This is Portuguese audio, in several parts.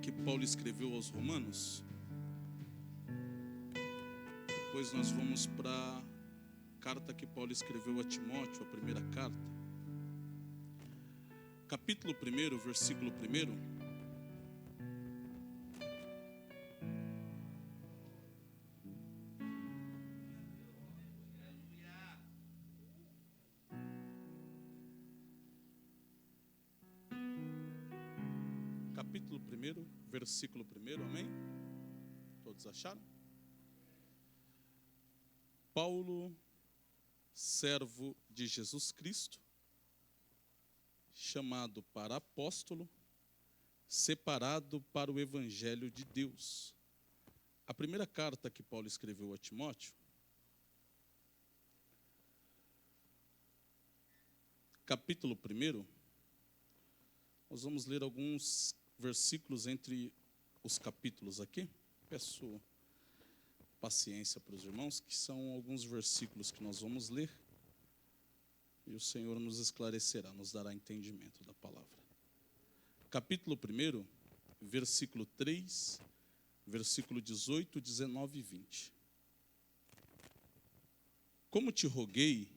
que Paulo escreveu aos Romanos. Depois nós vamos para a carta que Paulo escreveu a Timóteo, a primeira carta. Capítulo 1, versículo 1. Capítulo 1, versículo 1, amém? Todos acharam? Paulo, servo de Jesus Cristo, chamado para apóstolo, separado para o evangelho de Deus. A primeira carta que Paulo escreveu a Timóteo, capítulo 1, nós vamos ler alguns versículos entre os capítulos aqui. Peço paciência para os irmãos, que são alguns versículos que nós vamos ler, e o Senhor nos esclarecerá, nos dará entendimento da palavra. Capítulo 1, versículo 3, versículo 18, 19 e 20. Como te roguei,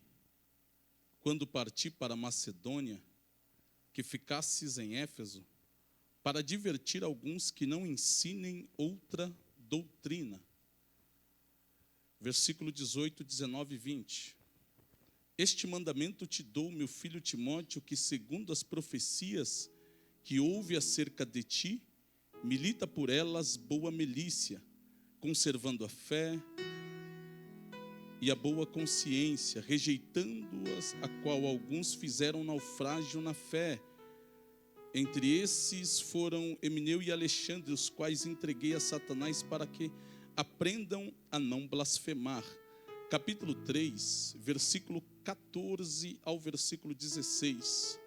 quando parti para Macedônia, que ficasses em Éfeso, para advertir alguns que não ensinem outra doutrina. Versículo 18, 19 e 20. Este mandamento te dou, meu filho Timóteo, que segundo as profecias que houve acerca de ti, milita por elas boa milícia, conservando a fé e a boa consciência, rejeitando-as, a qual alguns fizeram naufrágio na fé. Entre esses foram Emineu e Alexandre, os quais entreguei a Satanás para que aprendam a não blasfemar. Capítulo 3, versículo 14 ao versículo 16.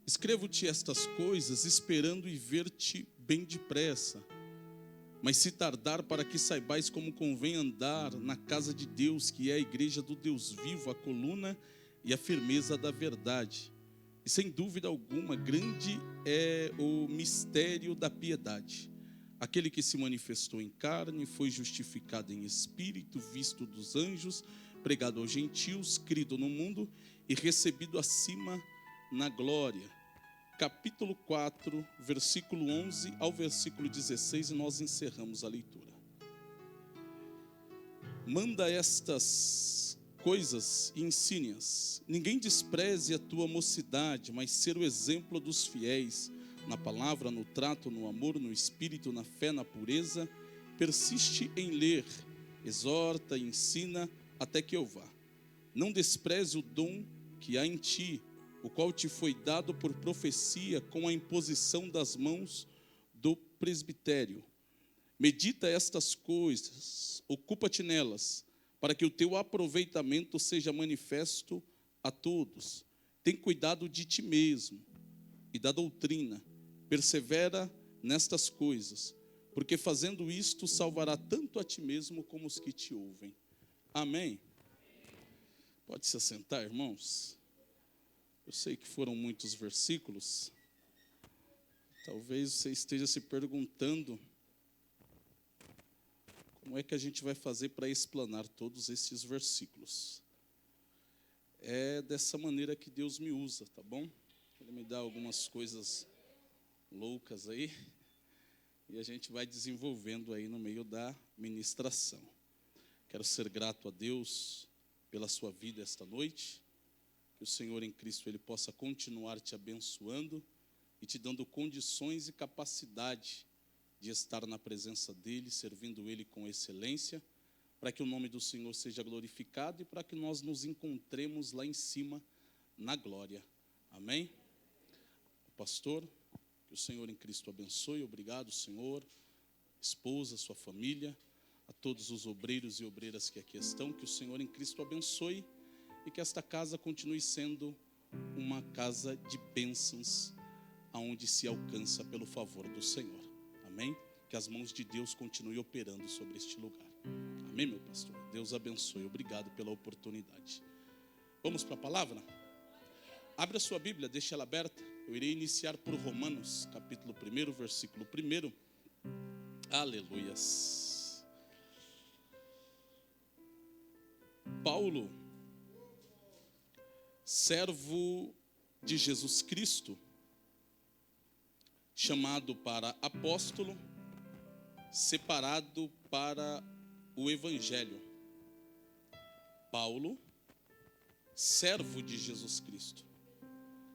Escrevo-te estas coisas, esperando e ver-te bem depressa. Mas se tardar, para que saibais como convém andar na casa de Deus, que é a igreja do Deus vivo, a coluna e a firmeza da verdade. E sem dúvida alguma, grande é o mistério da piedade. Aquele que se manifestou em carne, foi justificado em espírito, visto dos anjos, pregado aos gentios, crido no mundo e recebido acima na glória. Capítulo 4, versículo 11 ao versículo 16, e nós encerramos a leitura. Manda estas coisas e ensine-as. Ninguém despreze a tua mocidade, mas ser o exemplo dos fiéis, na palavra, no trato, no amor, no espírito, na fé, na pureza. Persiste em ler, exorta e ensina até que eu vá. Não despreze o dom que há em ti, o qual te foi dado por profecia com a imposição das mãos do presbitério. Medita estas coisas, ocupa-te nelas, para que o teu aproveitamento seja manifesto a todos. Tem cuidado de ti mesmo e da doutrina. Persevera nestas coisas, porque fazendo isto salvará tanto a ti mesmo como os que te ouvem. Amém? Pode se assentar, irmãos. Eu sei que foram muitos versículos. Talvez você esteja se perguntando como é que a gente vai fazer para explanar todos esses versículos. É dessa maneira que Deus me usa, tá bom? Ele me dá algumas coisas loucas aí, e a gente vai desenvolvendo aí no meio da ministração. Quero ser grato a Deus pela sua vida esta noite. Que o Senhor em Cristo, Ele possa continuar te abençoando e te dando condições e capacidade de estar na presença dEle, servindo Ele com excelência, para que o nome do Senhor seja glorificado e para que nós nos encontremos lá em cima na glória. Amém? Pastor, que o Senhor em Cristo abençoe. Obrigado, Senhor, esposa, sua família, a todos os obreiros e obreiras que aqui estão. Que o Senhor em Cristo abençoe e que esta casa continue sendo uma casa de bênçãos, aonde se alcança pelo favor do Senhor. Amém? Que as mãos de Deus continuem operando sobre este lugar. Amém, meu pastor? Deus abençoe. Obrigado pela oportunidade. Vamos para a palavra? Abra sua Bíblia, deixe ela aberta. Eu irei iniciar por Romanos, capítulo 1, versículo 1. Aleluias. Paulo, servo de Jesus Cristo, chamado para apóstolo, separado para o Evangelho. Paulo, servo de Jesus Cristo.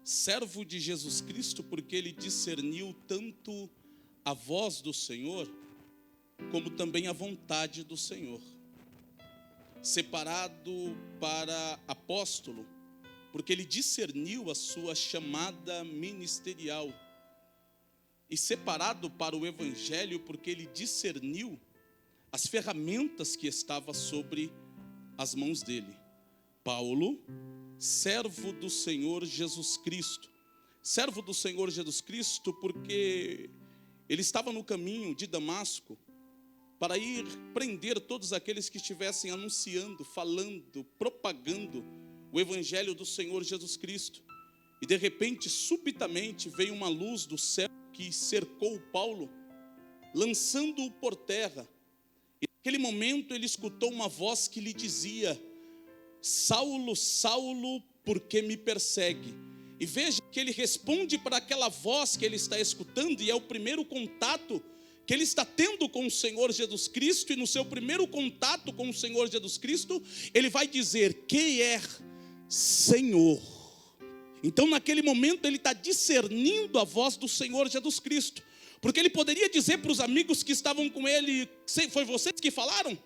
Servo de Jesus Cristo porque ele discerniu tanto a voz do Senhor, como também a vontade do Senhor. Separado para apóstolo, porque ele discerniu a sua chamada ministerial. E separado para o Evangelho, porque ele discerniu as ferramentas que estavam sobre as mãos dele. Paulo, servo do Senhor Jesus Cristo. Servo do Senhor Jesus Cristo porque ele estava no caminho de Damasco para ir prender todos aqueles que estivessem anunciando, falando, propagando o Evangelho do Senhor Jesus Cristo. E de repente, subitamente, veio uma luz do céu que cercou Paulo, lançando-o por terra. E naquele momento ele escutou uma voz que lhe dizia: Saulo, Saulo, por que me persegue? E veja que ele responde para aquela voz que ele está escutando, e é o primeiro contato que ele está tendo com o Senhor Jesus Cristo. E no seu primeiro contato com o Senhor Jesus Cristo, ele vai dizer: quem é Senhor? Então naquele momento ele está discernindo a voz do Senhor Jesus Cristo, porque ele poderia dizer para os amigos que estavam com ele: foi vocês que falaram?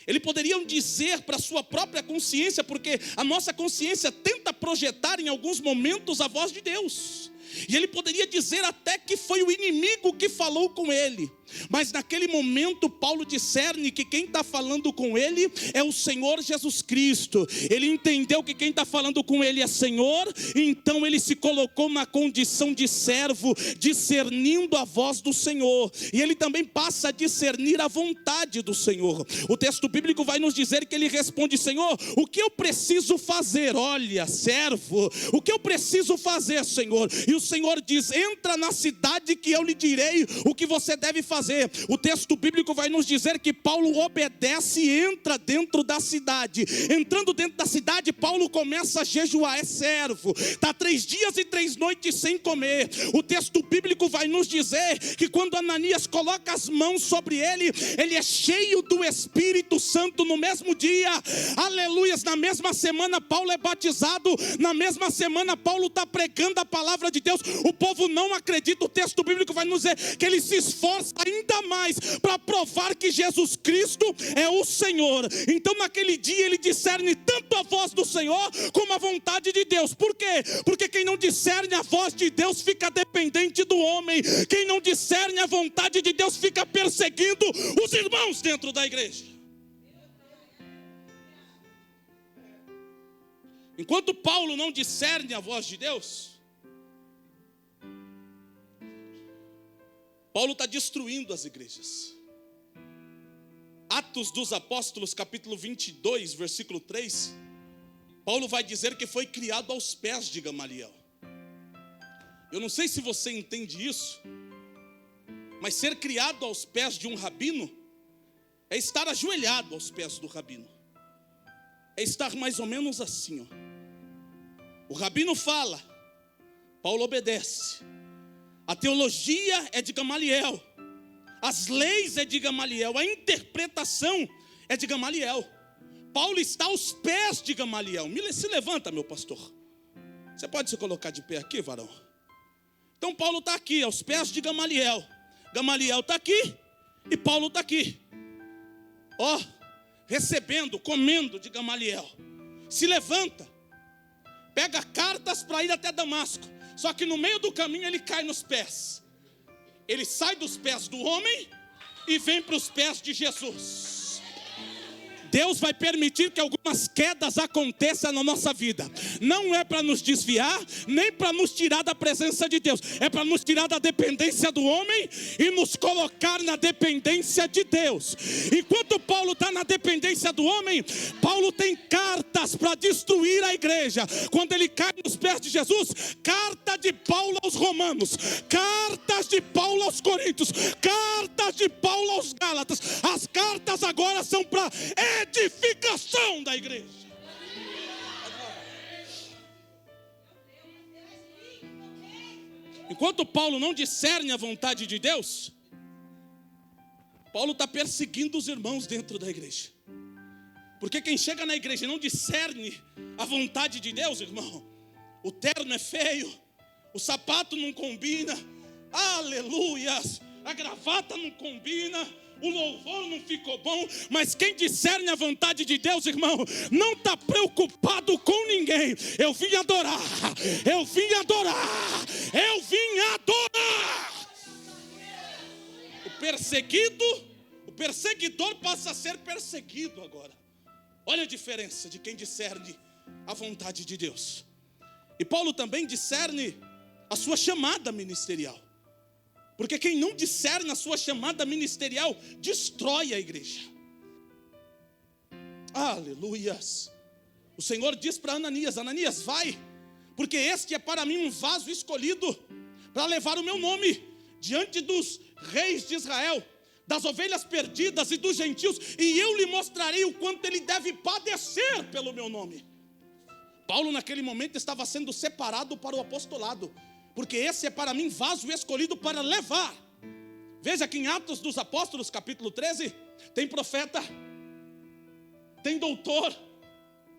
Ele poderia dizer para a sua própria consciência, porque a nossa consciência tenta projetar em alguns momentos a voz de Deus. E ele poderia dizer até que foi o inimigo que falou com ele. Mas naquele momento Paulo discerne que quem está falando com ele é o Senhor Jesus Cristo. Ele entendeu que quem está falando com ele é Senhor, então ele se colocou na condição de servo, discernindo a voz do Senhor. E ele também passa a discernir a vontade do Senhor. O texto bíblico vai nos dizer que ele responde: Senhor, o que eu preciso fazer? Olha, servo, o que eu preciso fazer, Senhor? E o Senhor diz: entra na cidade que eu lhe direi o que você deve fazer. O texto bíblico vai nos dizer que Paulo obedece e entra dentro da cidade. Entrando dentro da cidade, Paulo começa a jejuar. É servo, está 3 dias e 3 noites sem comer. O texto bíblico vai nos dizer que quando Ananias coloca as mãos sobre ele, ele é cheio do Espírito Santo no mesmo dia. Aleluias, na mesma semana Paulo é batizado, na mesma semana Paulo está pregando a palavra de Deus. O povo não acredita. O texto bíblico vai nos dizer que ele se esforça ainda mais para provar que Jesus Cristo é o Senhor. Então naquele dia ele discerne tanto a voz do Senhor como a vontade de Deus. Por quê? Porque quem não discerne a voz de Deus fica dependente do homem. Quem não discerne a vontade de Deus fica perseguindo os irmãos dentro da igreja. Enquanto Paulo não discerne a voz de Deus, Paulo está destruindo as igrejas. Atos dos Apóstolos, capítulo 22, versículo 3, Paulo vai dizer que foi criado aos pés de Gamaliel. Eu não sei se você entende isso, mas ser criado aos pés de um rabino é estar ajoelhado aos pés do rabino. É estar mais ou menos assim, ó. O rabino fala, Paulo obedece. A teologia é de Gamaliel, as leis é de Gamaliel, a interpretação é de Gamaliel. Paulo está aos pés de Gamaliel. Se levanta, meu pastor. Você pode se colocar de pé aqui, varão? Então Paulo está aqui, aos pés de Gamaliel. Gamaliel está aqui e Paulo está aqui. Ó, recebendo, comendo de Gamaliel. Se levanta, pega cartas para ir até Damasco. Só que no meio do caminho ele cai nos pés. Ele sai dos pés do homem e vem para os pés de Jesus. Deus vai permitir que algumas quedas aconteçam na nossa vida. Não é para nos desviar, nem para nos tirar da presença de Deus. É para nos tirar da dependência do homem e nos colocar na dependência de Deus. Enquanto Paulo está na dependência do homem, Paulo tem cartas para destruir a igreja. Quando ele cai nos pés de Jesus, carta de Paulo aos Romanos, cartas de Paulo aos Coríntios, cartas de Paulo aos Gálatas. As cartas agora são para edificação da igreja. Enquanto Paulo não discerne a vontade de Deus, Paulo está perseguindo os irmãos dentro da igreja. Porque quem chega na igreja e não discerne a vontade de Deus, irmão, o terno é feio, o sapato não combina, aleluias, a gravata não combina, o louvor não ficou bom. Mas quem discerne a vontade de Deus, irmão, não está preocupado com ninguém. Eu vim adorar, eu vim adorar, eu vim adorar. O perseguidor passa a ser perseguido agora. Olha a diferença de quem discerne a vontade de Deus. E Paulo também discerne a sua chamada ministerial. Porque quem não discerne a sua chamada ministerial, destrói a igreja. Aleluias. O Senhor diz para Ananias: Ananias, vai, porque este é para mim um vaso escolhido para levar o meu nome diante dos reis de Israel, das ovelhas perdidas e dos gentios, e eu lhe mostrarei o quanto ele deve padecer pelo meu nome. Paulo naquele momento estava sendo separado para o apostolado, porque esse é para mim vaso escolhido para levar. Veja que em Atos dos Apóstolos, capítulo 13, tem profeta, tem doutor.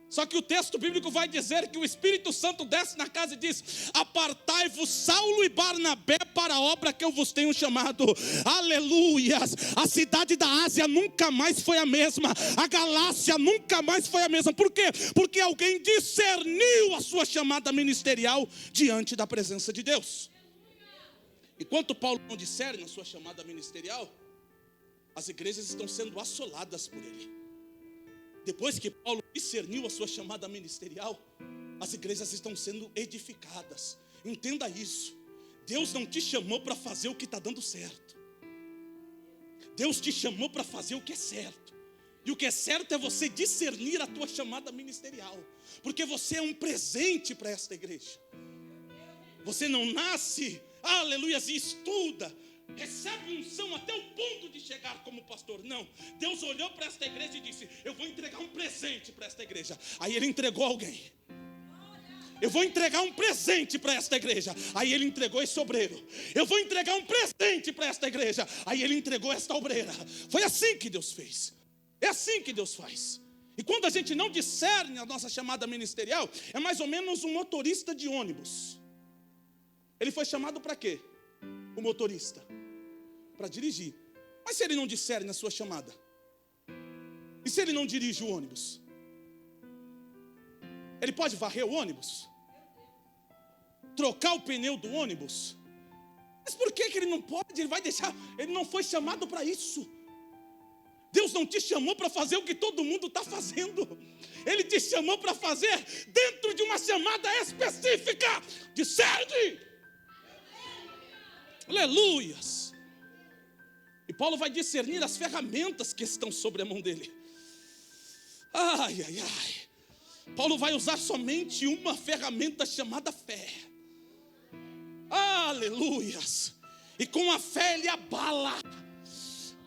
Só que o texto bíblico vai dizer que o Espírito Santo desce na casa e diz: apartai-vos Saulo e Barnabé para a obra que eu vos tenho chamado. Aleluias. A cidade da Ásia nunca mais foi a mesma. A Galácia nunca mais foi a mesma. Por quê? Porque alguém discerniu a sua chamada ministerial diante da presença de Deus. Enquanto Paulo não discerne a sua chamada ministerial, as igrejas estão sendo assoladas por ele. Depois que Paulo discerniu a sua chamada ministerial, as igrejas estão sendo edificadas. Entenda isso. Deus não te chamou para fazer o que está dando certo. Deus te chamou para fazer o que é certo. E o que é certo é você discernir a tua chamada ministerial. Porque você é um presente para esta igreja. Você não nasce, aleluia, e estuda, recebe unção até o ponto de chegar como pastor. Não, Deus olhou para esta igreja e disse: eu vou entregar um presente para esta igreja. Aí ele entregou alguém. Eu vou entregar um presente para esta igreja. Aí ele entregou esse obreiro. Eu vou entregar um presente para esta igreja. Aí ele entregou esta obreira. Foi assim que Deus fez. É assim que Deus faz. E quando a gente não discerne a nossa chamada ministerial, é mais ou menos um motorista de ônibus. Ele foi chamado para quê? O motorista para dirigir. Mas se ele não discerne a sua chamada, e se ele não dirige o ônibus, ele pode varrer o ônibus, trocar o pneu do ônibus? Mas por que ele não pode? Ele vai deixar. Ele não foi chamado para isso. Deus não te chamou para fazer o que todo mundo está fazendo. Ele te chamou para fazer dentro de uma chamada específica. Discerne. Aleluias. E Paulo vai discernir as ferramentas que estão sobre a mão dele. Ai, ai, ai. Paulo vai usar somente uma ferramenta chamada fé. Aleluias. E com a fé ele abala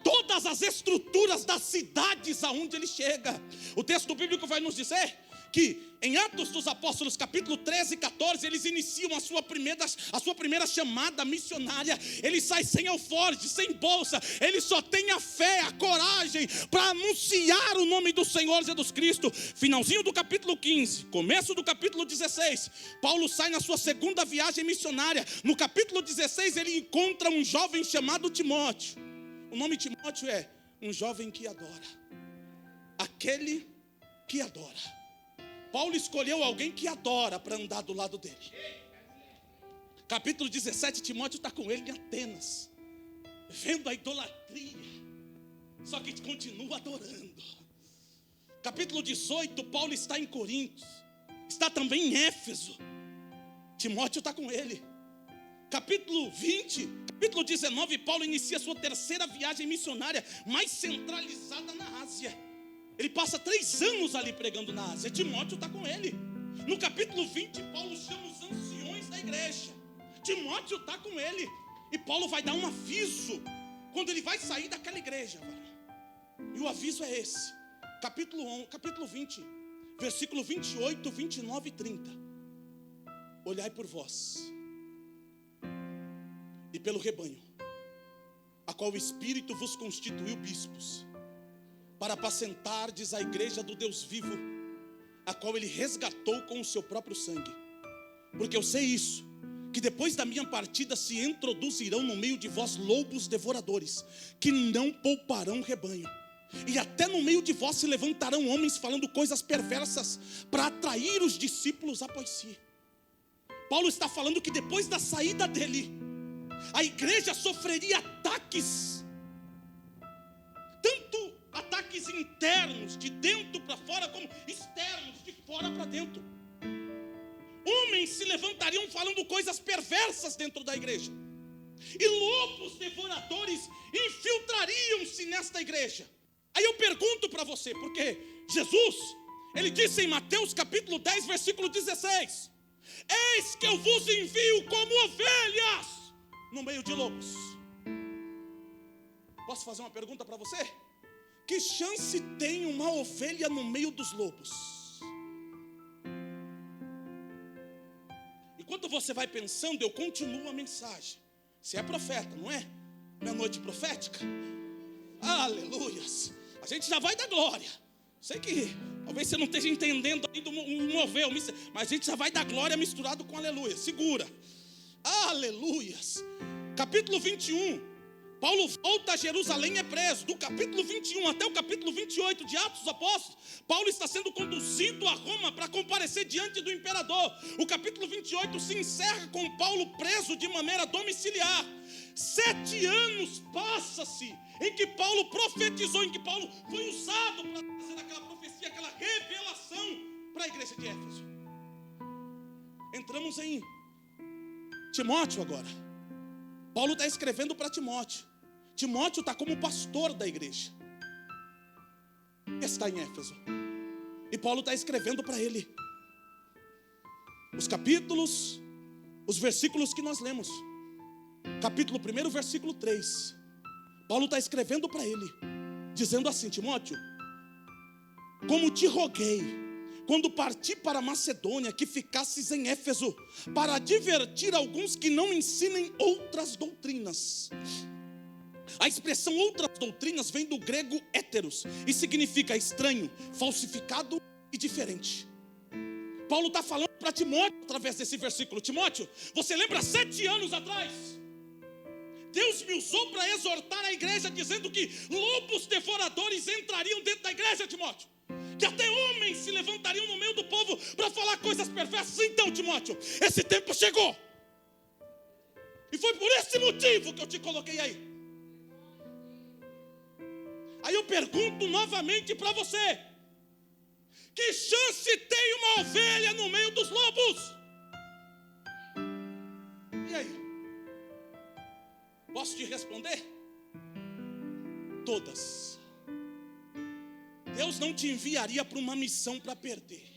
todas as estruturas das cidades aonde ele chega. O texto bíblico vai nos dizer que em Atos dos Apóstolos, capítulo 13 e 14, eles iniciam a sua primeira chamada missionária. Ele sai sem alforje, sem bolsa. Ele só tem a fé, a coragem para anunciar o nome do Senhor Jesus Cristo. Finalzinho do capítulo 15, começo do capítulo 16, Paulo sai na sua segunda viagem missionária. No capítulo 16 ele encontra um jovem chamado Timóteo. O nome Timóteo é um jovem que adora. Aquele que adora. Paulo escolheu alguém que adora para andar do lado dele. Capítulo 17, Timóteo está com ele em Atenas, vendo a idolatria, só que continua adorando. Capítulo 18, Paulo está em Corinto, está também em Éfeso, Timóteo está com ele. Capítulo 20, capítulo 19, Paulo inicia sua terceira viagem missionária, mais centralizada na Ásia. Ele passa 3 anos ali pregando na Ásia, Timóteo está com ele. No capítulo 20, Paulo chama os anciões da igreja, Timóteo está com ele. E Paulo vai dar um aviso, quando ele vai sair daquela igreja. E o aviso é esse, capítulo 20, versículo 28, 29 e 30. Olhai por vós e pelo rebanho, a qual o Espírito vos constituiu bispos, para apacentardes a igreja do Deus vivo, a qual ele resgatou com o seu próprio sangue. Porque eu sei isso, que depois da minha partida se introduzirão no meio de vós lobos devoradores, que não pouparão o rebanho. E até no meio de vós se levantarão homens falando coisas perversas, para atrair os discípulos após si. Paulo está falando que depois da saída dele, a igreja sofreria ataques, tanto ataques internos, de dentro para fora, como externos, de fora para dentro. Homens se levantariam falando coisas perversas dentro da igreja, e lobos devoradores infiltrariam-se nesta igreja. Aí eu pergunto para você, porque Jesus, ele disse em Mateus capítulo 10, versículo 16: eis que eu vos envio como ovelhas no meio de lobos. Posso fazer uma pergunta para você? Que chance tem uma ovelha no meio dos lobos? Enquanto você vai pensando, eu continuo a mensagem. Você é profeta, não é? Não é noite profética? Aleluias! A gente já vai dar glória. Sei que talvez você não esteja entendendo ainda um mover, mas a gente já vai dar glória misturado com aleluia. Segura. Aleluias. Capítulo 21, Paulo volta a Jerusalém, é preso. Do capítulo 21 até o capítulo 28 de Atos dos Apóstolos, Paulo está sendo conduzido a Roma para comparecer diante do imperador. O capítulo 28 se encerra com Paulo preso de maneira domiciliar. 7 anos passa-se em que Paulo profetizou, em que Paulo foi usado para trazer aquela profecia, aquela revelação para a igreja de Éfeso. Entramos em Timóteo agora. Paulo está escrevendo para Timóteo. Timóteo está como pastor da igreja, está em Éfeso, e Paulo está escrevendo para ele os capítulos, os versículos que nós lemos. Capítulo 1, versículo 3. Paulo está escrevendo para ele, dizendo assim: Timóteo, como te roguei, quando parti para a Macedônia, que ficasses em Éfeso, para advertir alguns que não ensinem outras doutrinas. A expressão outras doutrinas vem do grego héteros e significa estranho, falsificado e diferente. Paulo está falando para Timóteo através desse versículo: Timóteo, você lembra 7 anos atrás? Deus me usou para exortar a igreja, dizendo que lobos devoradores entrariam dentro da igreja, Timóteo, que até homens se levantariam no meio do povo para falar coisas perversas. Então, Timóteo, esse tempo chegou, e foi por esse motivo que eu te coloquei aí. Aí eu pergunto novamente para você: que chance tem uma ovelha no meio dos lobos? E aí? Posso te responder? Todas. Deus não te enviaria para uma missão para perder.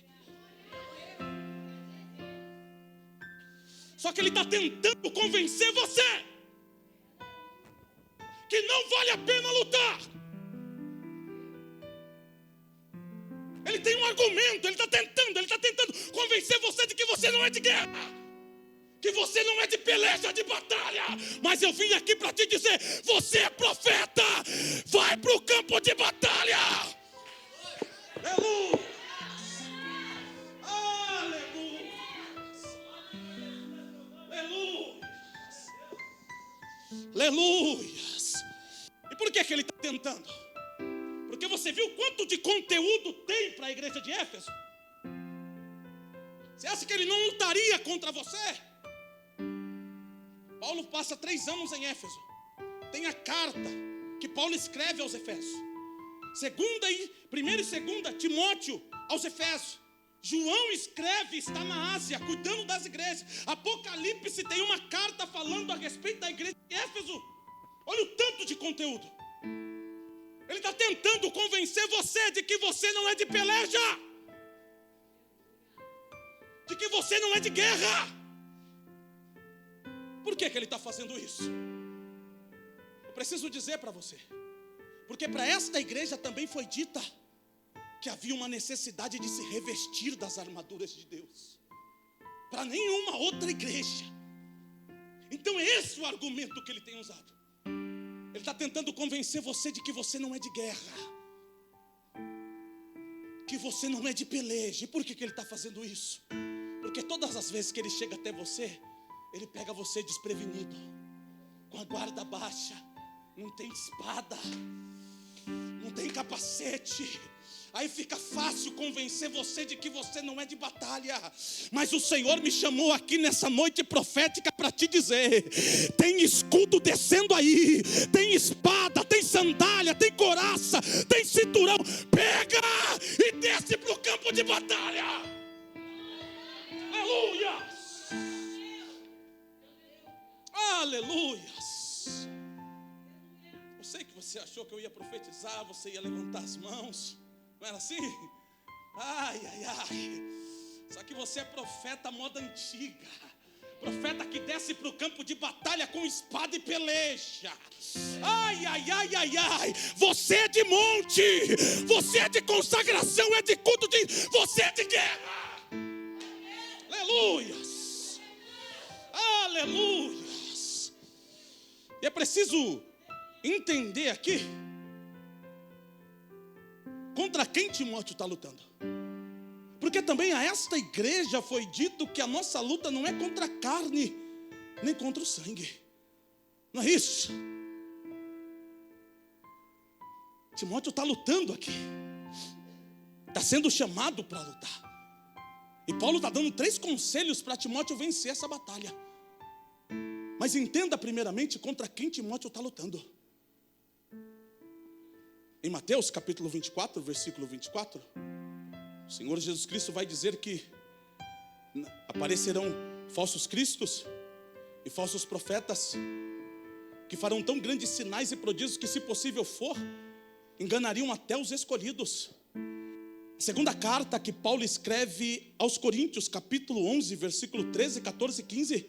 Só que Ele está tentando convencer você que não vale a pena lutar. Ele tem um argumento, ele está tentando convencer você de que você não é de guerra, que você não é de peleja, de batalha. Mas eu vim aqui para te dizer: você é profeta, vai para o campo de batalha. Aleluia, aleluia, aleluia. E por que ele está tentando? Porque você viu quanto de conteúdo tem para a igreja de Éfeso? Você acha que ele não lutaria contra você? Paulo passa 3 anos em Éfeso. Tem a carta que Paulo escreve aos Efésios. Primeiro e segunda Timóteo aos Efésios. João escreve, está na Ásia, cuidando das igrejas. Apocalipse tem uma carta falando a respeito da igreja de Éfeso. Olha o tanto de conteúdo. Ele está tentando convencer você de que você não é de peleja, de que você não é de guerra. Por que ele está fazendo isso? Eu preciso dizer para você, porque para esta igreja também foi dita que havia uma necessidade de se revestir das armaduras de Deus. Para nenhuma outra igreja. Então esse é o argumento que ele tem usado. Ele está tentando convencer você de que você não é de guerra, que você não é de peleja. E por que ele está fazendo isso? Porque todas as vezes que ele chega até você, ele pega você desprevenido, com a guarda baixa, não tem espada, não tem capacete. Aí fica fácil convencer você de que você não é de batalha. Mas o Senhor me chamou aqui nessa noite profética para te dizer: tem escudo descendo aí, tem espada, tem sandália, tem couraça, tem cinturão. Pega e desce para o campo de batalha. Aleluia! Aleluias. Eu sei que você achou que eu ia profetizar, você ia levantar as mãos. Não era assim? Ai. Só que você é profeta moda antiga. Profeta que desce para o campo de batalha com espada e peleja. Ai. Você é de monte. Você é de consagração, é de culto, você é de guerra. Aleluias. Aleluias. E é preciso entender aqui contra quem Timóteo está lutando. Porque também a esta igreja foi dito que a nossa luta não é contra a carne, nem contra o sangue. Não é isso? Timóteo está lutando aqui. Está sendo chamado para lutar. E Paulo está dando 3 conselhos para Timóteo vencer essa batalha. Mas entenda primeiramente contra quem Timóteo está lutando. Em Mateus capítulo 24, versículo 24, o Senhor Jesus Cristo vai dizer que aparecerão falsos cristos e falsos profetas, que farão tão grandes sinais e prodígios que, se possível for, enganariam até os escolhidos. A segunda carta que Paulo escreve aos Coríntios, capítulo 11, versículo 13, 14 e 15,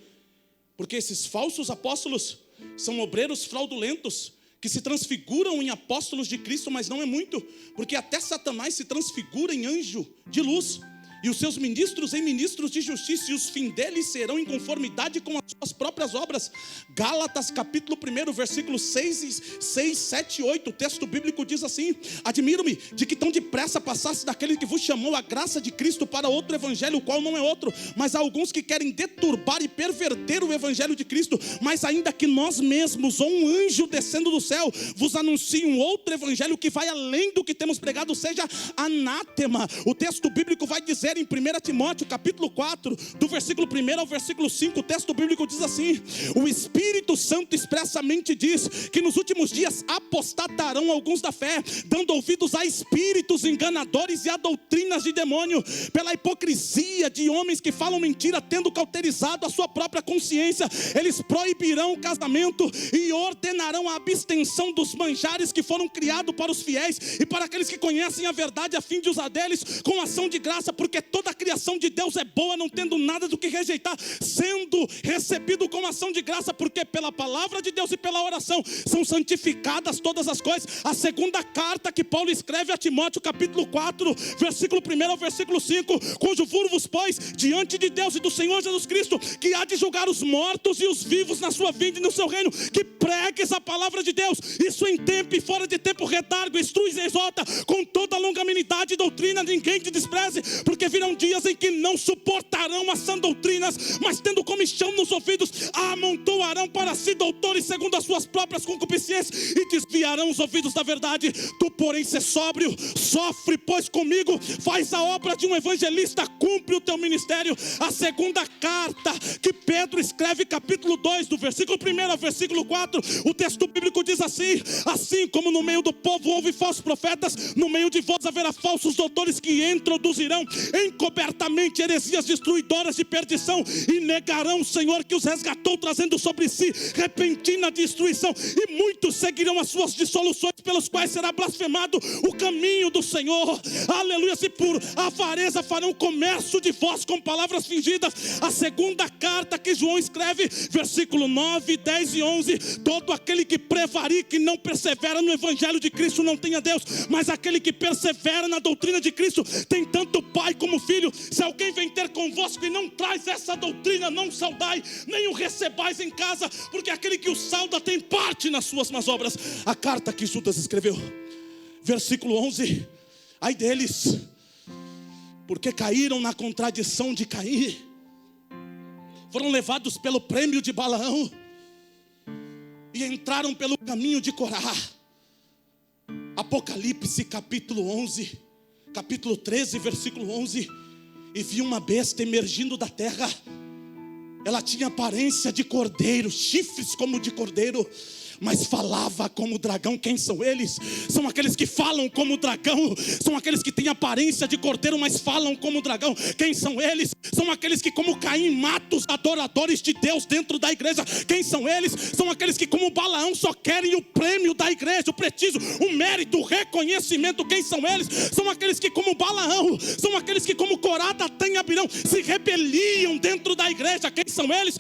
porque esses falsos apóstolos são obreiros fraudulentos, que se transfiguram em apóstolos de Cristo, mas não é muito, porque até Satanás se transfigura em anjo de luz, e os seus ministros em ministros de justiça, e os fins deles serão em conformidade com as suas próprias obras. Gálatas capítulo 1, versículos 6, 7 e 8, o texto bíblico diz assim: admiro-me de que tão depressa passasse daquele que vos chamou a graça de Cristo para outro evangelho, o qual não é outro, mas há alguns que querem deturbar e perverter o evangelho de Cristo. Mas ainda que nós mesmos, ou um anjo descendo do céu, vos anuncie um outro evangelho que vai além do que temos pregado, seja anátema. O texto bíblico vai dizer em 1 Timóteo capítulo 4, do versículo 1 ao versículo 5, o texto bíblico diz assim: o Espírito Santo expressamente diz que nos últimos dias apostatarão alguns da fé, dando ouvidos a espíritos enganadores e a doutrinas de demônio, pela hipocrisia de homens que falam mentira, tendo cauterizado a sua própria consciência. Eles proibirão o casamento e ordenarão a abstenção dos manjares que foram criados para os fiéis e para aqueles que conhecem a verdade, a fim de usar deles com ação de graça, porque toda a criação de Deus é boa, não tendo nada do que rejeitar, sendo recebido com ação de graça, porque pela palavra de Deus e pela oração são santificadas todas as coisas. A segunda carta que Paulo escreve a Timóteo, capítulo 4, versículo 1 ao versículo 5: conjuro-vos, pois, diante de Deus e do Senhor Jesus Cristo, que há de julgar os mortos e os vivos na sua vinda e no seu reino, que pregues a palavra de Deus, isso em tempo e fora de tempo, redargue, instrui e exorta com toda a longanimidade e doutrina. Ninguém te despreze, porque porque virão dias em que não suportarão as sã doutrinas, mas tendo comichão nos ouvidos, amontoarão para si doutores segundo as suas próprias concupiscências, e desviarão os ouvidos da verdade. Tu, porém, sê sóbrio, sofre, pois, comigo, faz a obra de um evangelista, cumpre o teu ministério. A segunda carta que Pedro escreve, capítulo 2, do versículo 1 ao versículo 4, o texto bíblico diz assim: assim como no meio do povo houve falsos profetas, no meio de vós haverá falsos doutores que introduzirão encobertamente heresias destruidoras de perdição, e negarão o Senhor que os resgatou, trazendo sobre si repentina destruição, e muitos seguirão as suas dissoluções, pelos quais será blasfemado o caminho do Senhor. Aleluia. Se por avareza farão comércio de vós com palavras fingidas. A segunda carta que João escreve, versículo 9, 10 e 11: todo aquele que prevarica e não persevera no evangelho de Cristo não tem a Deus, mas aquele que persevera na doutrina de Cristo tem tanto pai como filho. Se alguém vem ter convosco e não traz essa doutrina, não saudai, nem o recebais em casa, porque aquele que o sauda tem parte nas suas más obras. A carta que Judas escreveu, versículo 11: ai deles, porque caíram na contradição de Caim, foram levados pelo prêmio de Balaão e entraram pelo caminho de Corá. Apocalipse capítulo 11, capítulo 13, versículo 11: e vi uma besta emergindo da terra. Ela tinha aparência de cordeiro, chifres como de cordeiro, mas falava como dragão. Quem são eles? São aqueles que falam como dragão. São aqueles que têm aparência de cordeiro, mas falam como dragão. Quem são eles? São aqueles que, como Caim, matam os adoradores de Deus dentro da igreja. Quem são eles? São aqueles que, como Balaão, só querem o prêmio da igreja, o prestígio, o mérito, o reconhecimento. Quem são eles? São aqueles que, como Balaão, são aqueles que, como Corá, Datã e Abirão, se rebeliam dentro da igreja. Quem são eles?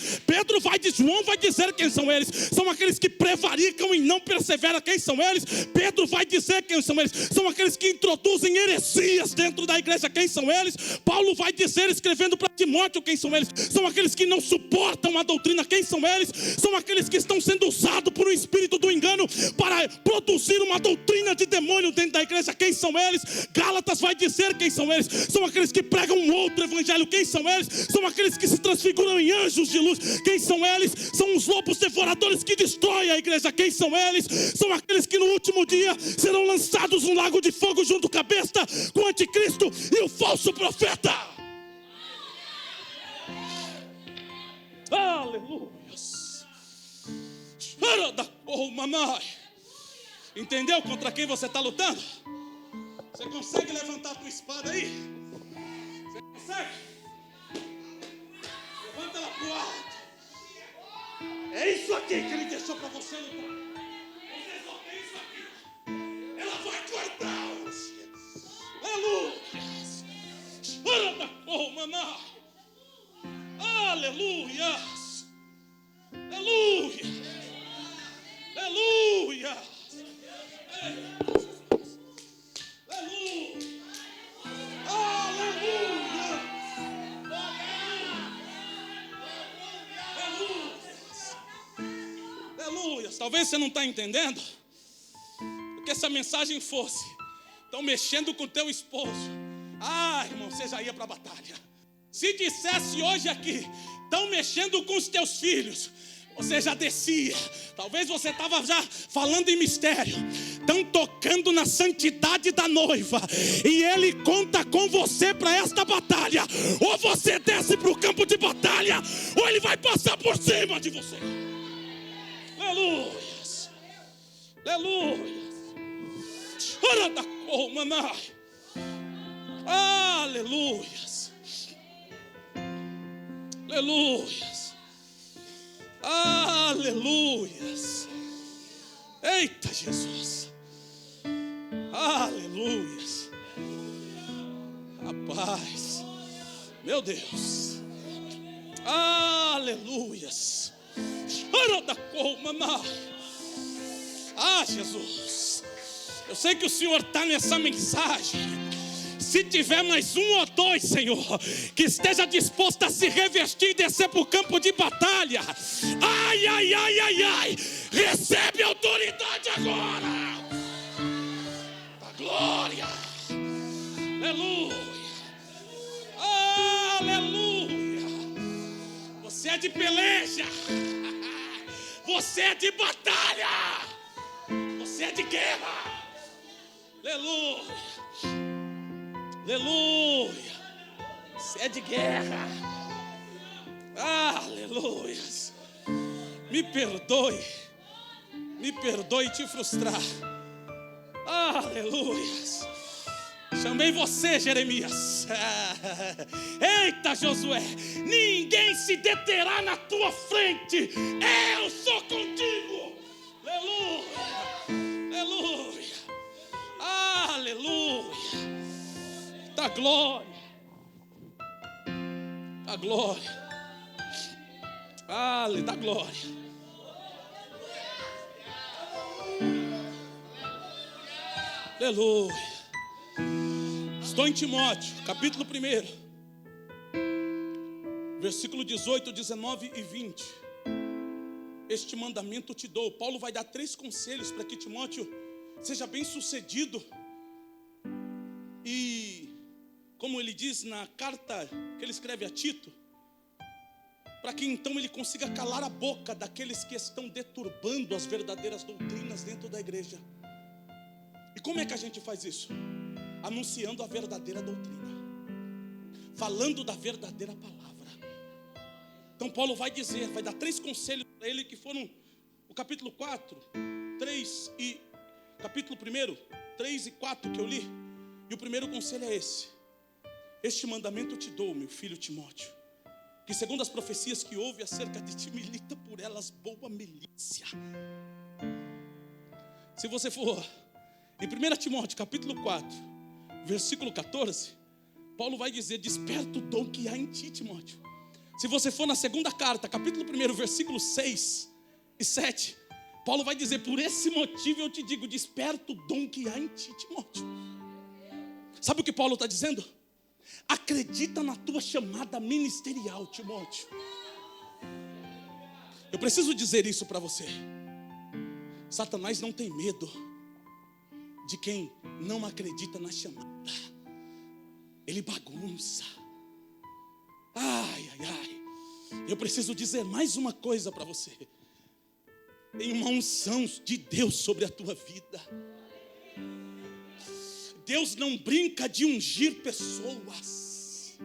João vai dizer quem são eles. São aqueles que prevaricam e não perseveram. Quem são eles? Pedro vai dizer quem são eles. São aqueles que introduzem heresias dentro da igreja. Quem são eles? Paulo vai dizer, escrevendo para Timóteo, quem são eles? São aqueles que não suportam a doutrina. Quem são eles? São aqueles que estão sendo usados por um espírito do engano para produzir uma doutrina de demônio dentro da igreja. Quem são eles? Gálatas vai dizer quem são eles. São aqueles que pregam um outro evangelho. Quem são eles? São aqueles que se transfiguram em anjos de luz. Quem são eles? São os lobos devoradores que destroem a igreja. Quem são eles? São aqueles que no último dia serão lançados no lago de fogo junto com a besta, com o anticristo e o falso profeta. Aleluia. Entendeu contra quem você está lutando? Você consegue levantar a tua espada aí? Você consegue? Levanta ela pro alto. É isso aqui que ele deixou para você lutar. Você só tem isso aqui. Ela vai cortar você. Aleluia. Aleluia. Aleluia. Aleluia. Talvez você não está entendendo, porque se a mensagem fosse: estão mexendo com o teu esposo, irmão, você já ia para a batalha. Se dissesse hoje aqui: estão mexendo com os teus filhos, você já descia. Talvez você estava já falando em mistério. Estão tocando na santidade da noiva, e ele conta com você para esta batalha. Ou você desce para o campo de batalha, ou ele vai passar por cima de você. Aleluia. Aleluia. Aleluia. Aleluia. Aleluia. Eita Jesus. Aleluia. Rapaz, meu Deus. Aleluia. Jesus, eu sei que o Senhor está nessa mensagem. Se tiver mais um ou dois, Senhor, que esteja disposto a se revestir e descer para o campo de batalha, recebe autoridade agora, da glória. Aleluia. Aleluia. Você é de peleja. Você é de batalha. Você é de guerra. Aleluia. Aleluia. Você é de guerra. Aleluia. Me perdoe te frustrar. Aleluia. Chamei você, Jeremias. Eita, Josué, ninguém se deterá na tua frente. Eu sou contigo. Aleluia. Aleluia. Aleluia. Da glória. Da glória. Da glória. Aleluia. Estou em Timóteo, capítulo 1, versículo 18, 19 e 20. Este mandamento te dou. Paulo vai dar 3 conselhos para que Timóteo seja bem sucedido. E, como ele diz na carta que ele escreve a Tito, para que então ele consiga calar a boca daqueles que estão deturbando as verdadeiras doutrinas dentro da igreja. E como é que a gente faz isso? Anunciando a verdadeira doutrina, falando da verdadeira palavra. Então Paulo vai dar 3 conselhos para ele, que foram o capítulo 4, 3 e capítulo 1, 3 e 4 que eu li. E o primeiro conselho é esse: este mandamento te dou, meu filho Timóteo, que segundo as profecias que houve acerca de ti, milita por elas boa milícia. Se você for em 1 Timóteo capítulo 4, versículo 14, Paulo vai dizer: desperta o dom que há em ti, Timóteo. Se você for na segunda carta, capítulo 1, versículos 6 e 7, Paulo vai dizer: por esse motivo eu te digo, desperta o dom que há em ti, Timóteo. Sabe o que Paulo está dizendo? Acredita na tua chamada ministerial, Timóteo. Eu preciso dizer isso para você. Satanás não tem medo de quem não acredita na chamada. Ele bagunça. Ai. Eu preciso dizer mais uma coisa para você. Tem uma unção de Deus sobre a tua vida. Deus não brinca de ungir pessoas.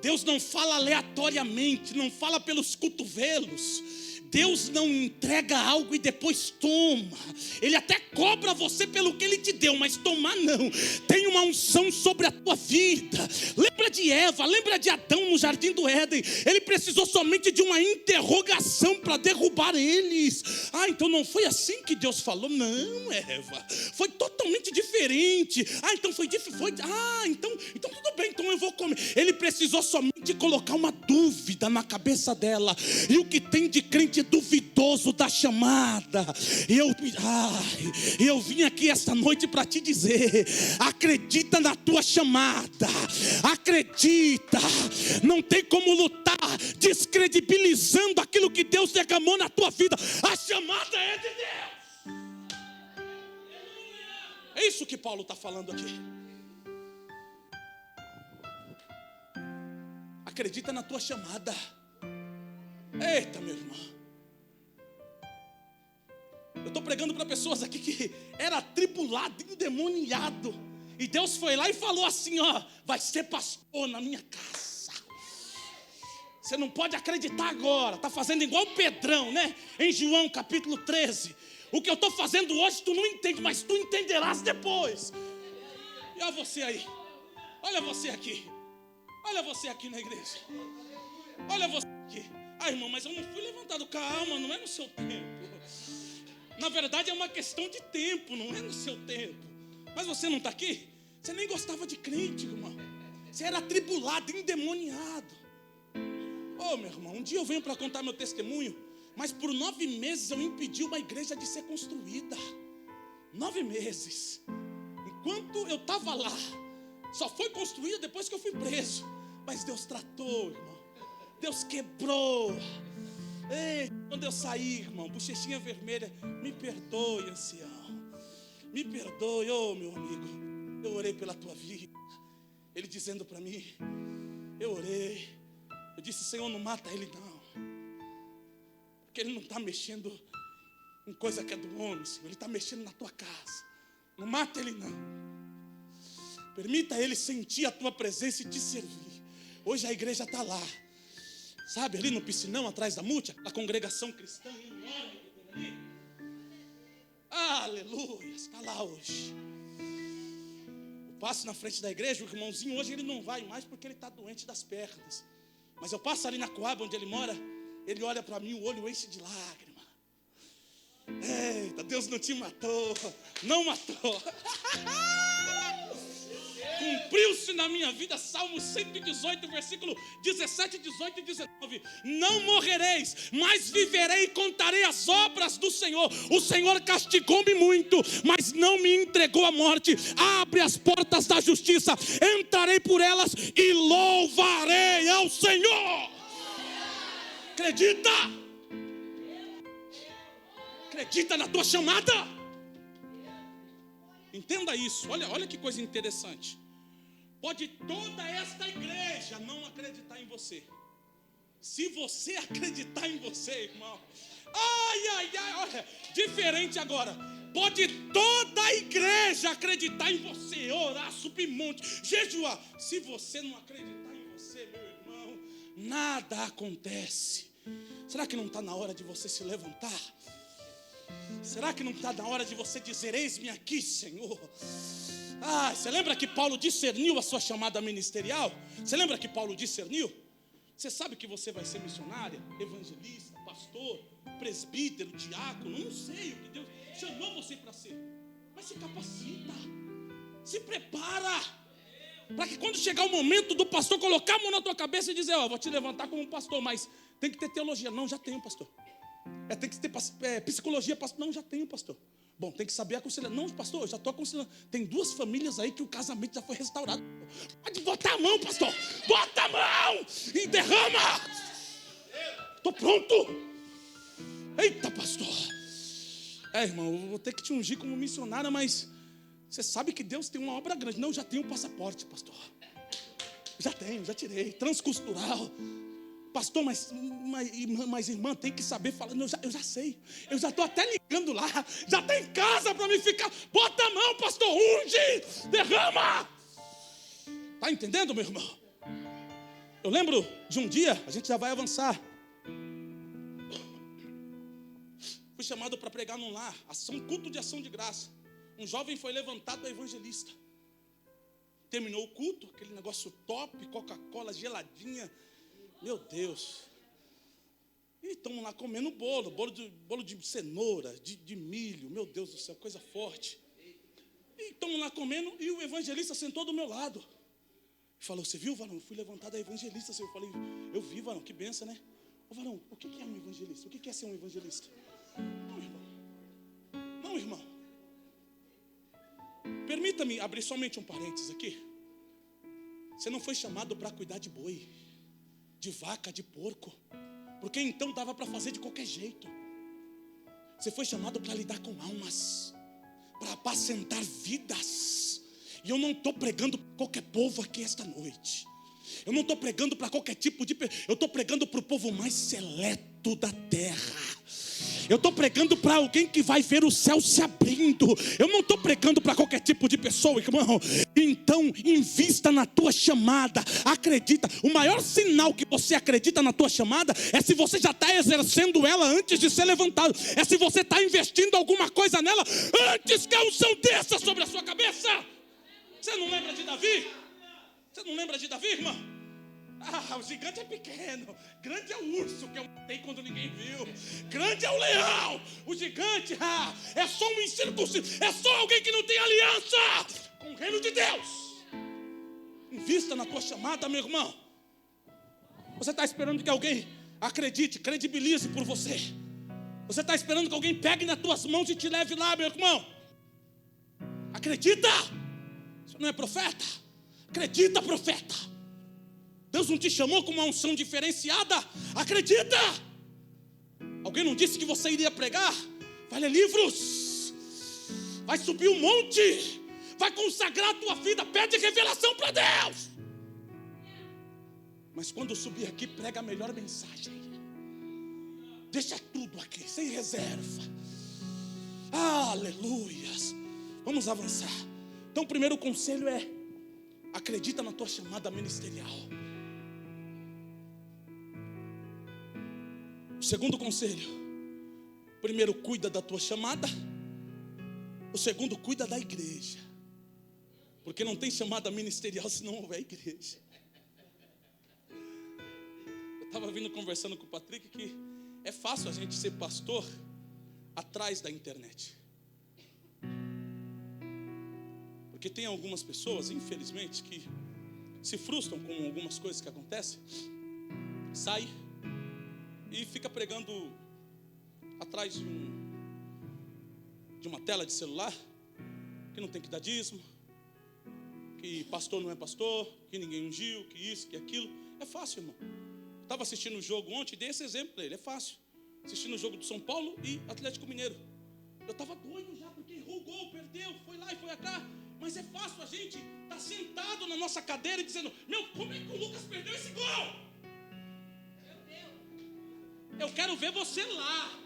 Deus não fala aleatoriamente, não fala pelos cotovelos. Deus não entrega algo e depois toma. Ele até cobra você pelo que Ele te deu, mas tomar não. Tem uma unção sobre a tua vida. Lembra de Eva, lembra de Adão no jardim do Éden. Ele precisou somente de uma interrogação para derrubar eles. Então não foi assim que Deus falou. Não, Eva, foi totalmente diferente. Então foi diferente. Então tudo bem, então eu vou comer. Ele precisou somente colocar uma dúvida na cabeça dela. E o que tem de crente duvidoso da chamada. E eu vim aqui esta noite para te dizer: acredita na tua chamada. Acredita. Não tem como lutar descredibilizando aquilo que Deus derramou na tua vida. A chamada é de Deus. É isso que Paulo está falando aqui. Acredita na tua chamada. Eita, meu irmão. Eu estou pregando para pessoas aqui que era atribulado, endemoniado. E Deus foi lá e falou assim: vai ser pastor na minha casa. Você não pode acreditar agora. Está fazendo igual o Pedrão, né? Em João capítulo 13. O que eu estou fazendo hoje tu não entende, mas tu entenderás depois. E olha você aí. Olha você aqui. Olha você aqui na igreja. Olha você aqui. Irmão, mas eu não fui levantado. Calma, não é no seu tempo. Na verdade é uma questão de tempo, não é no seu tempo. Mas você não está aqui? Você nem gostava de crente, irmão. Você era atribulado, endemoniado. Meu irmão, um dia eu venho para contar meu testemunho, mas por 9 meses eu impedi uma igreja de ser construída. 9 meses. Enquanto eu estava lá, só foi construída depois que eu fui preso. Mas Deus tratou, irmão. Deus quebrou. Ei, quando eu saí, irmão, bochechinha vermelha, me perdoe, ancião. Me perdoe, meu amigo. Eu orei pela tua vida. ele dizendo para mim, eu orei, eu disse, Senhor, não mata ele não, porque ele não está mexendo em coisa que é do homem, Senhor, ele está mexendo na tua casa, não mata ele não, permita ele sentir a tua presença e te servir. Hoje a igreja está lá, sabe, ali no piscinão, atrás da multa, a congregação cristã enorme que tem ali. Aleluia, está lá hoje. Eu passo na frente da igreja, o irmãozinho hoje ele não vai mais porque ele está doente das pernas. Mas eu passo ali na Coab, onde ele mora, ele olha para mim, o olho enche de lágrima. Eita, Deus não te matou, não matou. Cumpriu-se na minha vida, Salmo 118, versículo 17, 18 e 19. Não morrereis, mas viverei e contarei as obras do Senhor. O Senhor castigou-me muito, mas não me entregou à morte. Abre as portas da justiça, entrarei por elas e louvarei ao Senhor. Acredita? Acredita na tua chamada? Entenda isso, olha que coisa interessante. Pode toda esta igreja não acreditar em você. Se você acreditar em você, irmão, olha, diferente agora. Pode toda a igreja acreditar em você, orar, subir monte, jejuar. Se você não acreditar em você, meu irmão, nada acontece. Será que não está na hora de você se levantar? Será que não está na hora de você dizer, eis-me aqui, Senhor? Você lembra que Paulo discerniu a sua chamada ministerial? Você lembra que Paulo discerniu? Você sabe que você vai ser missionária, evangelista, pastor, presbítero, diácono, não sei o que Deus chamou você para ser. Mas se capacita, se prepara, para que quando chegar o momento do pastor colocar a mão na tua cabeça e dizer, vou te levantar como pastor, mas tem que ter teologia. Não, já tenho, pastor. Tem que ter psicologia, pastor. Não, já tenho, pastor. Bom, tem que saber aconselhar. Não, pastor, eu já estou aconselhando. Tem 2 famílias aí que o casamento já foi restaurado. Pode botar a mão, pastor. Bota a mão e derrama. Estou pronto. Eita, pastor. Irmão, eu vou ter que te ungir como missionária, mas você sabe que Deus tem uma obra grande. Não, eu já tenho um passaporte, pastor. Já tenho, já tirei. Transcultural. Pastor, mas irmã, tem que saber falar. Não, eu já sei. Eu já estou até ligando lá. Já tem casa para me ficar. Bota a mão, pastor, unge, derrama. Está entendendo, meu irmão? Eu lembro de um dia, a gente já vai avançar. Fui chamado para pregar num lar, culto de ação de graça. Um jovem foi levantado a evangelista. Terminou o culto, aquele negócio top, Coca-Cola geladinha. Meu Deus. E estamos lá comendo bolo de cenoura, de milho. Meu Deus do céu, coisa forte. E estamos lá comendo e o evangelista sentou do meu lado. Falou, você viu, varão? Eu fui levantado a evangelista. Eu falei, eu vi, varão, que benção, né? Ô, varão, o que é um evangelista? O que é ser um evangelista? Não, irmão. Não, irmão. Permita-me abrir somente um parênteses aqui. Você não foi chamado para cuidar de boi, de vaca, de porco, porque então dava para fazer de qualquer jeito. Você foi chamado para lidar com almas, para apacentar vidas. E eu não estou pregando para qualquer povo aqui esta noite. Eu não estou pregando para qualquer tipo de... Eu estou pregando para o povo mais seleto da terra. Eu estou pregando para alguém que vai ver o céu se abrindo. Eu não estou pregando para qualquer tipo de pessoa, irmão. Então, invista na tua chamada. Acredita. O maior sinal que você acredita na tua chamada é se você já está exercendo ela antes de ser levantado. É se você está investindo alguma coisa nela antes que a unção desça sobre a sua cabeça. Você não lembra de Davi? Você não lembra de Davi, irmão? O gigante é pequeno. Grande é o urso que eu matei quando ninguém viu. Grande é o leão. O gigante é só um incircunciso. É só alguém que não tem aliança com o reino de Deus. Invista na tua chamada, meu irmão. Você está esperando que alguém acredite, credibilize por você. Você está esperando que alguém pegue nas tuas mãos e te leve lá, meu irmão. Acredita. Você não é profeta? Acredita, profeta. Deus não te chamou com uma unção diferenciada? Acredita! Alguém não disse que você iria pregar? Vai ler livros, vai subir um monte, vai consagrar a tua vida, pede revelação para Deus. Mas quando subir aqui, prega a melhor mensagem. Deixa tudo aqui, sem reserva. Aleluias. Vamos avançar. Então o primeiro conselho é: acredita na tua chamada ministerial. O segundo conselho: primeiro, cuida da tua chamada. O segundo, cuida da igreja. Porque não tem chamada ministerial se não houver igreja. Eu estava vindo conversando com o Patrick que é fácil a gente ser pastor atrás da internet. Porque tem algumas pessoas, infelizmente, que se frustram com algumas coisas que acontecem, sai e fica pregando atrás de uma tela de celular, que não tem que dar dízimo, que pastor não é pastor, que ninguém ungiu, que isso, que aquilo. É fácil, irmão. Estava assistindo o jogo ontem, dei esse exemplo para ele, é fácil. Assistindo o jogo do São Paulo e Atlético Mineiro. Eu estava doido já, porque errou o gol, perdeu, foi lá e foi cá. Mas é fácil a gente estar sentado na nossa cadeira e dizendo: meu, como é que o Lucas perdeu esse gol? Eu quero ver você lá.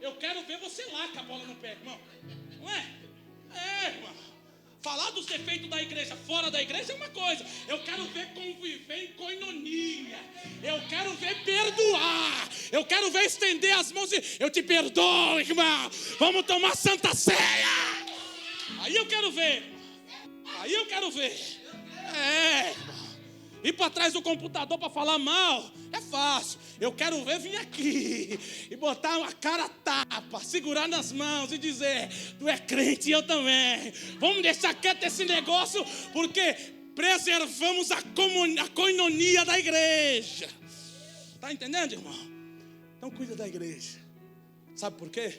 Eu quero ver você lá com a bola no pé, irmão. Não é? É, irmão. Falar dos defeitos da igreja fora da igreja é uma coisa. Eu quero ver conviver em koinonia. Eu quero ver perdoar. Eu quero ver estender as mãos e: eu te perdoo, irmão. Vamos tomar santa ceia. Aí eu quero ver. Aí eu quero ver. É, irmão. Ir para trás do computador para falar mal é fácil. Eu quero ver vir aqui e botar uma cara tapa, segurar nas mãos e dizer: tu é crente e eu também. Vamos deixar quieto esse negócio, porque preservamos a koinonia da igreja. Está entendendo, irmão? Então cuida da igreja. Sabe por quê?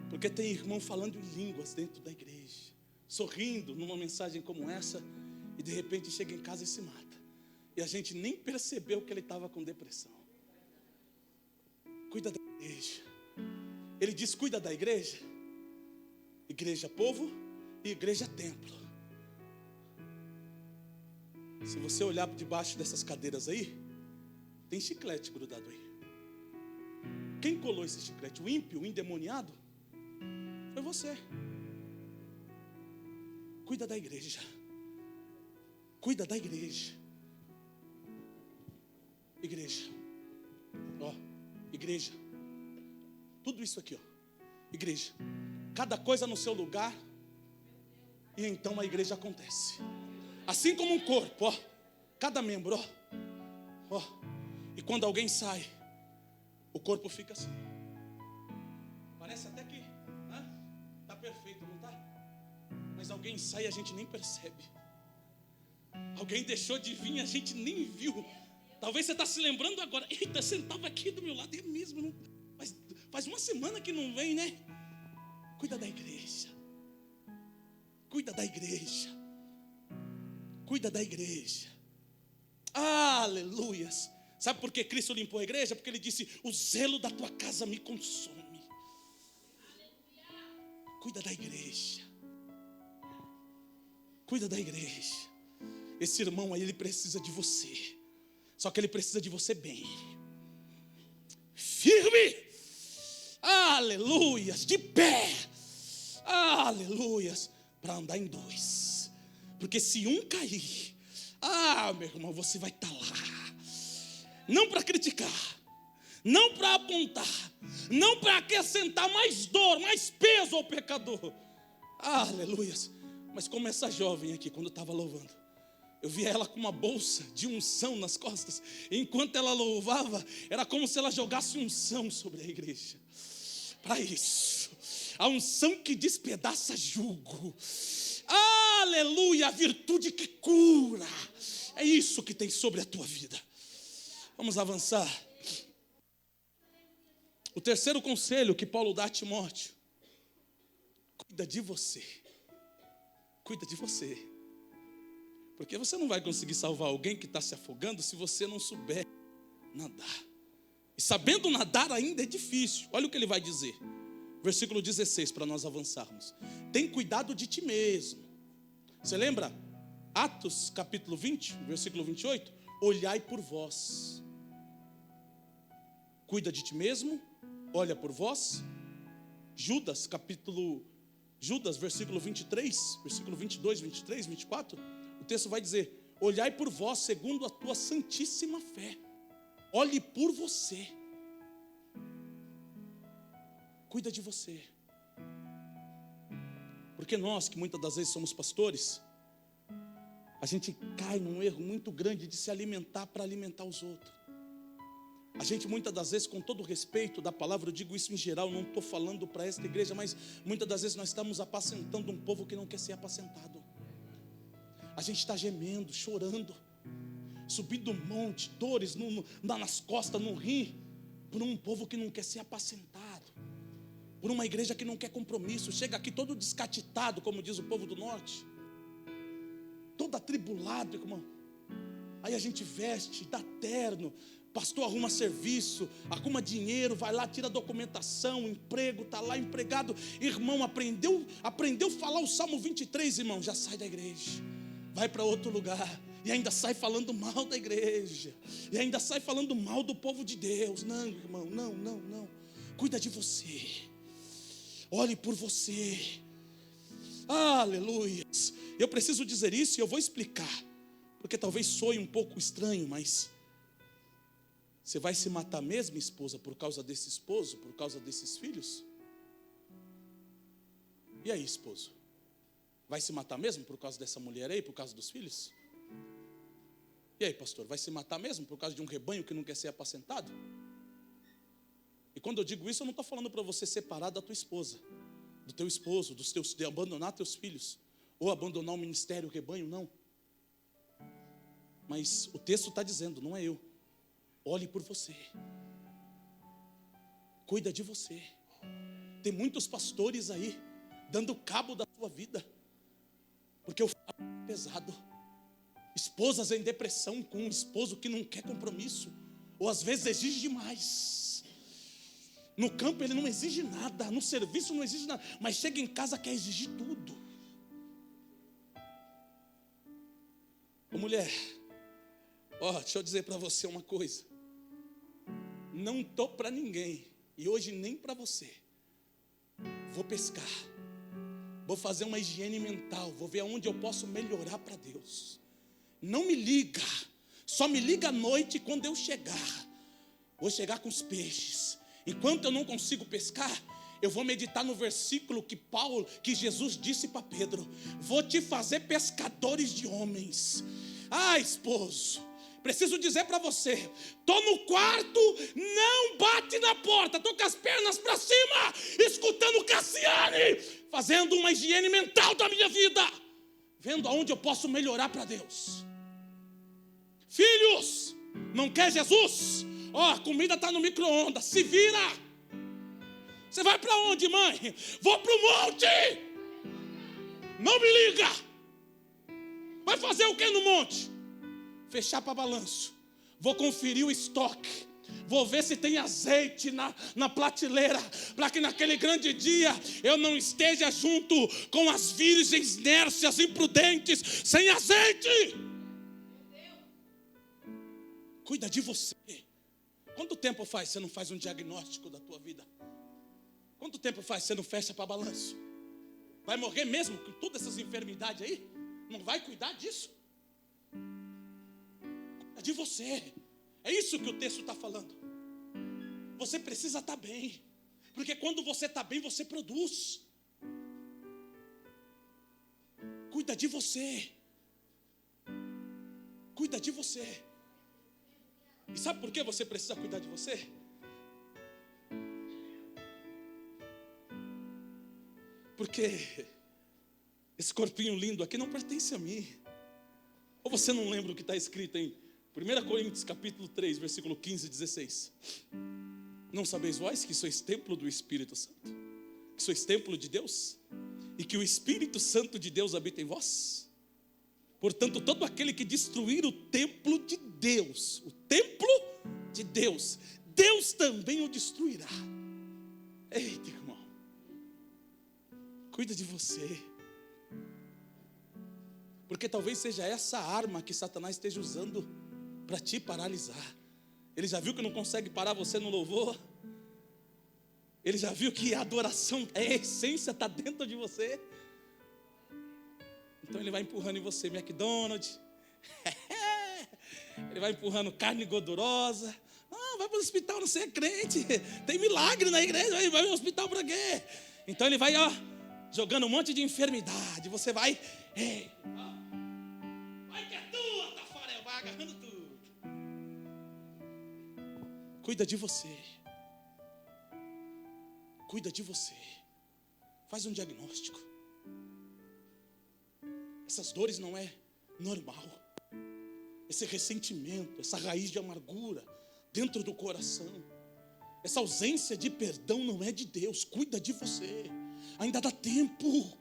Porque tem irmão falando em línguas dentro da igreja, sorrindo numa mensagem como essa, e de repente chega em casa e se mata. E a gente nem percebeu que ele estava com depressão. Cuida da igreja. Ele diz: cuida da igreja. Igreja povo e igreja templo. Se você olhar por debaixo dessas cadeiras aí, tem chiclete grudado aí. Quem colou esse chiclete? O ímpio, o endemoniado? Foi você. Cuida da igreja. Cuida da igreja. Igreja. Ó, igreja. Tudo isso aqui, ó. Igreja. Cada coisa no seu lugar, e então a igreja acontece. Assim como um corpo, ó. Cada membro, ó. Ó. E quando alguém sai, o corpo fica assim. Parece até que tá perfeito, não tá? Mas alguém sai e a gente nem percebe. Alguém deixou de vir, a gente nem viu. Talvez você está se lembrando agora: eita, sentava aqui do meu lado, é mesmo, não, mas faz uma semana que não vem, né? Cuida da igreja. Cuida da igreja. Cuida da igreja. Aleluias. Sabe por que Cristo limpou a igreja? Porque Ele disse: o zelo da tua casa me consome. Cuida da igreja. Cuida da igreja. Esse irmão aí, ele precisa de você. Só que ele precisa de você bem. Firme. Aleluias. De pé. Aleluias. Para andar em dois. Porque se um cair, meu irmão, você vai estar lá. Não para criticar. Não para apontar. Não para acrescentar mais dor, mais peso ao pecador. Aleluias. Mas como essa jovem aqui, quando estava louvando, eu via ela com uma bolsa de unção nas costas. E enquanto ela louvava, era como se ela jogasse unção sobre a igreja. Para isso, a unção que despedaça jugo. Aleluia, a virtude que cura. É isso que tem sobre a tua vida. Vamos avançar. O terceiro conselho que Paulo dá a Timóteo: cuida de você. Cuida de você. Porque você não vai conseguir salvar alguém que está se afogando se você não souber nadar. E sabendo nadar ainda é difícil. Olha o que ele vai dizer. versículo 16, para nós avançarmos. Tem cuidado de ti mesmo. Você lembra? Atos capítulo 20, versículo 28. Olhai por vós. Cuida de ti mesmo, olha por vós. Judas, versículo 23, versículo 22, 23, 24. O texto vai dizer: olhai por vós segundo a tua santíssima fé. Olhe por você. Cuida de você. Porque nós, que muitas das vezes somos pastores, a gente cai num erro muito grande de se alimentar para alimentar os outros. A gente muitas das vezes, com todo o respeito da palavra, eu digo isso em geral, não estou falando para esta igreja, mas muitas das vezes nós estamos apacentando um povo que não quer ser apacentado. A gente está gemendo, chorando, subindo um monte, dores nas costas, no rim, por um povo que não quer ser apacentado, por uma igreja que não quer compromisso. Chega aqui todo descatitado, como diz o povo do norte, todo atribulado, irmão. Aí a gente veste, dá terno, pastor arruma serviço, arruma dinheiro, vai lá, tira documentação, emprego, está lá empregado. Irmão, aprendeu a falar o Salmo 23, irmão, já sai da igreja, vai para outro lugar, e ainda sai falando mal da igreja, e ainda sai falando mal do povo de Deus. Não, irmão, não. Cuida de você, olhe por você. Aleluia. Eu preciso dizer isso e eu vou explicar, porque talvez soe um pouco estranho, mas você vai se matar mesmo, esposa, por causa desse esposo, por causa desses filhos? E aí, esposo? Vai se matar mesmo por causa dessa mulher aí, por causa dos filhos? E aí, pastor, vai se matar mesmo por causa de um rebanho que não quer ser apacentado? E quando eu digo isso, eu não estou falando para você separar da tua esposa, do teu esposo, de abandonar teus filhos, ou abandonar o ministério, o rebanho, não. Mas o texto está dizendo, não é eu. Olhe por você. Cuida de você. Tem muitos pastores aí dando cabo da sua vida, porque o fardo é pesado. Esposas em depressão com um esposo que não quer compromisso, ou às vezes exige demais. No campo ele não exige nada, no serviço não exige nada, mas chega em casa quer exigir tudo. Ô mulher, deixa eu dizer para você uma coisa. Não estou para ninguém, e hoje nem para você. Vou pescar, vou fazer uma higiene mental, vou ver aonde eu posso melhorar para Deus. Não me liga, só me liga à noite quando eu chegar. Vou chegar com os peixes. Enquanto eu não consigo pescar, eu vou meditar no versículo que Jesus disse para Pedro: vou te fazer pescadores de homens. Esposo, preciso dizer para você, estou no quarto, não bate na porta, estou com as pernas para cima, escutando Cassiane, fazendo uma higiene mental da minha vida, vendo aonde eu posso melhorar para Deus. Filhos, não quer Jesus? A comida está no micro-ondas, se vira. Você vai para onde, mãe? Vou para o monte. Não me liga. Vai fazer o que no monte? Fechar para balanço. Vou conferir o estoque. Vou ver se tem azeite na prateleira, para que naquele grande dia eu não esteja junto com as virgens nércias, imprudentes, sem azeite. Cuida de você. Quanto tempo faz você não faz um diagnóstico da tua vida? Quanto tempo faz você não fecha para balanço? Vai morrer mesmo com todas essas enfermidades aí? Não vai cuidar disso? Cuida de você. É isso que o texto está falando. Você precisa estar bem, porque quando você está bem, você produz. Cuida de você. Cuida de você. E sabe por que você precisa cuidar de você? Porque esse corpinho lindo aqui não pertence a mim. Ou você não lembra o que está escrito em 1 Coríntios capítulo 3, versículo 15 e 16? Não sabeis vós que sois templo do Espírito Santo? Que sois templo de Deus? E que o Espírito Santo de Deus habita em vós? Portanto, todo aquele que destruir o templo de Deus, Deus também o destruirá. Eita, irmão, Cuida de você. Porque talvez seja essa arma que Satanás esteja usando para te paralisar. Ele já viu que não consegue parar você no louvor. Ele já viu que a adoração, a essência está dentro de você. Então ele vai empurrando em você McDonald's. Ele vai empurrando carne gordurosa. Não, vai para o hospital, não, você é crente. Tem milagre na igreja, vai para o hospital para quê? Então ele vai, jogando um monte de enfermidade. Você vai, vai que é tua, Tafarel, vai agarrando tudo. Cuida de você. Cuida de você. Faz um diagnóstico. Essas dores não é normal. Esse ressentimento, essa raiz de amargura dentro do coração, essa ausência de perdão não é de Deus. Cuida de você. Ainda dá tempo.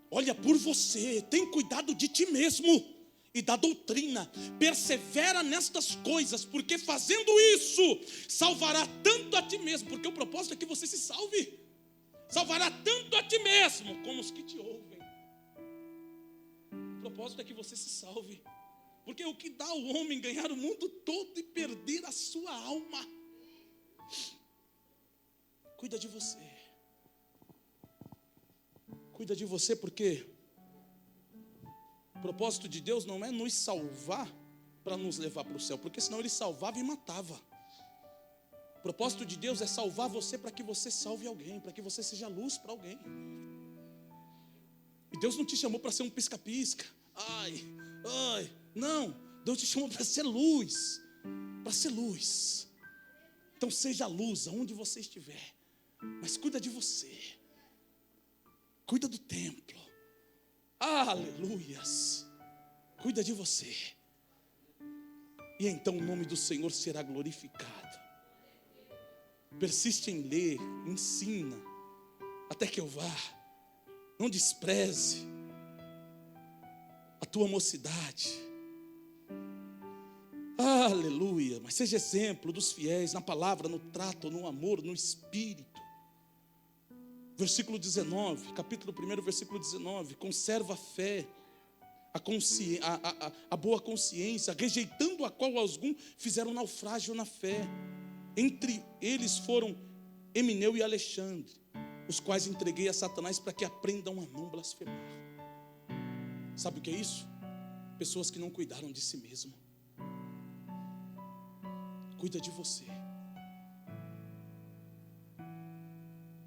Olha por você. Tem cuidado de ti mesmo e da doutrina. Persevera nestas coisas, porque fazendo isso salvará tanto a ti mesmo, porque o propósito é que você se salve. Salvará tanto a ti mesmo como os que te ouvem. O propósito é que você se salve. Porque o que dá ao homem ganhar o mundo todo e perder a sua alma? Cuida de você. Cuida de você, porque o propósito de Deus não é nos salvar para nos levar para o céu, porque senão Ele salvava e matava. O propósito de Deus é salvar você para que você salve alguém, para que você seja luz para alguém. E Deus não te chamou para ser um pisca-pisca. Não, Deus te chamou para ser luz. Para ser luz. Então seja luz aonde você estiver. Mas cuida de você. Cuida do templo. Aleluias. Cuida de você. E então o nome do Senhor será glorificado. Persiste em ler, ensina, até que eu vá. Não despreze a tua mocidade. Aleluia. Mas seja exemplo dos fiéis na palavra, no trato, no amor, no espírito. Versículo 19, capítulo 1, versículo 19. Conserva a fé, a boa consciência, rejeitando a qual alguns fizeram naufrágio na fé. Entre eles foram Emineu e Alexandre, os quais entreguei a Satanás para que aprendam a não blasfemar. Sabe o que é isso? Pessoas que não cuidaram de si mesmo. Cuida de você.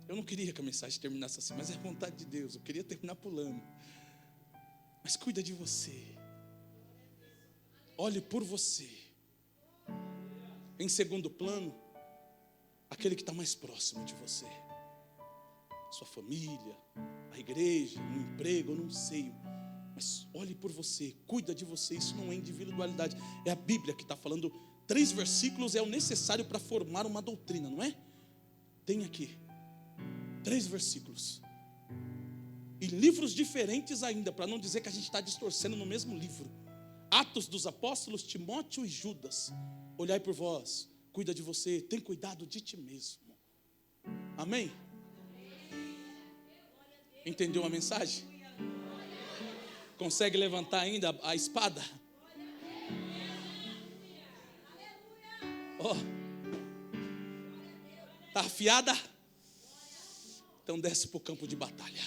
Eu não queria que a mensagem terminasse assim, mas é a vontade de Deus. Eu queria terminar pulando. Mas cuida de você. Olhe por você. Em segundo plano, aquele que está mais próximo de você. Sua família, a igreja, um emprego, eu não sei. Mas olhe por você, cuida de você. Isso não é individualidade. É a Bíblia que está falando. 3 versículos é o necessário para formar uma doutrina, não é? Tem aqui 3 versículos. E livros diferentes ainda, para não dizer que a gente está distorcendo no mesmo livro. Atos dos Apóstolos, Timóteo e Judas. Olhai por vós, cuida de você, tem cuidado de ti mesmo. Amém? Entendeu a mensagem? Consegue levantar ainda a espada? Está afiada? Então desce para o campo de batalha.